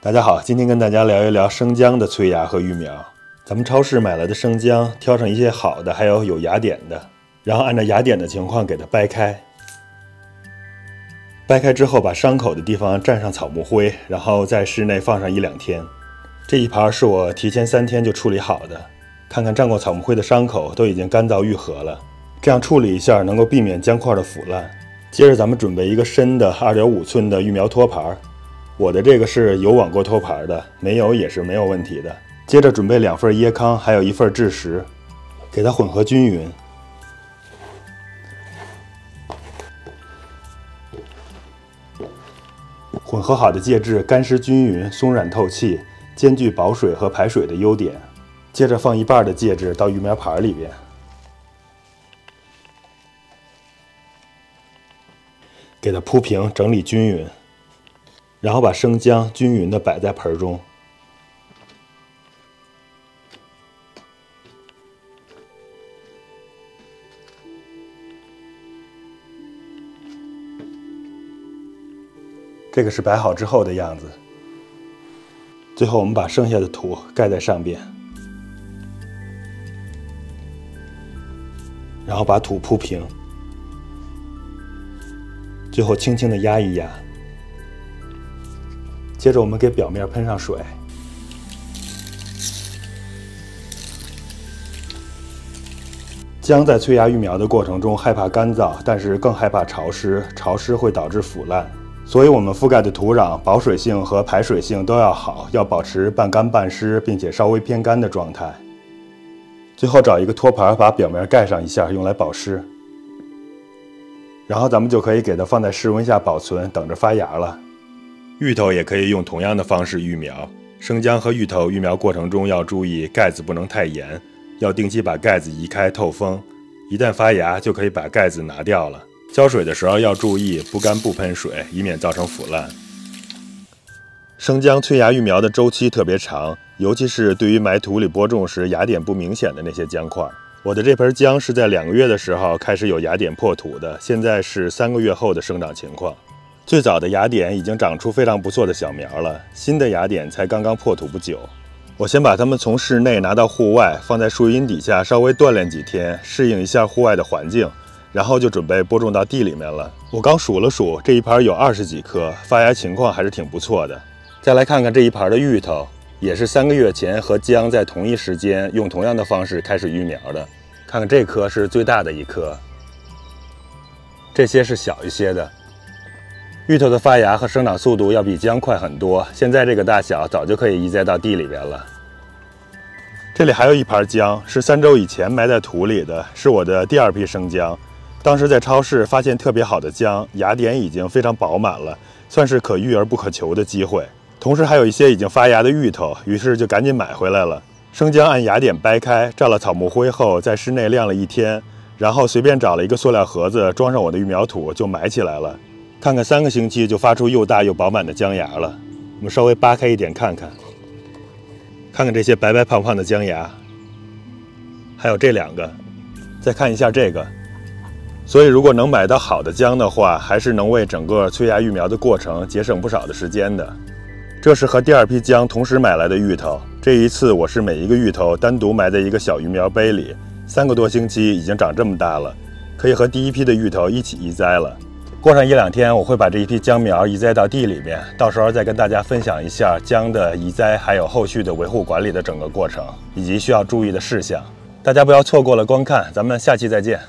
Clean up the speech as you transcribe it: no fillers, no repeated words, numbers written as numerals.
大家好，今天跟大家聊一聊生姜的催芽和育苗。咱们超市买来的生姜，挑上一些好的，还有芽点的，然后按照芽点的情况给它掰开。掰开之后，把伤口的地方蘸上草木灰，然后在室内放上1-2天。这一盘是我提前3天就处理好的，看看蘸过草木灰的伤口都已经干燥愈合了。这样处理一下，能够避免姜块的腐烂。接着咱们准备一个深的2.5寸的育苗托盘。我的这个是有网过托盘的，没有也是没有问题的。接着准备2份椰糠，还有1份蛭石，给它混合均匀。混合好的介质干湿均匀、松软透气，兼具保水和排水的优点。接着放1半的介质到育苗盘里边，给它铺平，整理均匀。然后把生姜均匀地摆在盆中，这个是摆好之后的样子。最后我们把剩下的土盖在上边，然后把土铺平，最后轻轻地压一压。接着我们给表面喷上水，姜在催芽育苗的过程中害怕干燥，但是更害怕潮湿，潮湿会导致腐烂，所以我们覆盖的土壤保水性和排水性都要好，要保持半干半湿，并且稍微偏干的状态。最后找一个托盘把表面盖上一下，用来保湿。然后咱们就可以给它放在室温下保存，等着发芽了。芋头也可以用同样的方式育苗，生姜和芋头育苗过程中要注意盖子不能太严，要定期把盖子移开透风，一旦发芽就可以把盖子拿掉了。浇水的时候要注意不干不喷水，以免造成腐烂。生姜催芽育苗的周期特别长，尤其是对于埋土里播种时芽点不明显的那些姜块。我的这盆姜是在2个月的时候开始有芽点破土的，现在是3个月后的生长情况。最早的芽点已经长出非常不错的小苗了，新的芽点才刚刚破土不久。我先把它们从室内拿到户外，放在树荫底下稍微锻炼几天，适应一下户外的环境，然后就准备播种到地里面了。我刚数了数，这一盘有20几颗，发芽情况还是挺不错的。再来看看这一盘的芋头，也是3个月前和姜在同一时间用同样的方式开始育苗的。看看这颗是最大的一颗，这些是小一些的。芋头的发芽和生长速度要比姜快很多，现在这个大小早就可以移栽到地里边了。这里还有一盘姜，是3周以前埋在土里的，是我的第2批生姜。当时在超市发现特别好的姜，芽点已经非常饱满了，算是可遇而不可求的机会。同时还有一些已经发芽的芋头，于是就赶紧买回来了。生姜按芽点掰开，蘸了草木灰后，在室内晾了1天，然后随便找了一个塑料盒子，装上我的育苗土就埋起来了。看看3个星期就发出又大又饱满的姜芽了。我们稍微扒开一点看看，看看这些白白胖胖的姜芽，还有这2个，再看一下这个。所以如果能买到好的姜的话，还是能为整个催芽育苗的过程节省不少的时间的。这是和第2批姜同时买来的芋头，这一次我是每一个芋头单独埋在一个小育苗杯里，3个多星期已经长这么大了，可以和第1批的芋头一起移栽了。过上1-2天，我会把这一批姜苗移栽到地里面，到时候再跟大家分享一下姜的移栽，还有后续的维护管理的整个过程，以及需要注意的事项。大家不要错过了观看，咱们下期再见。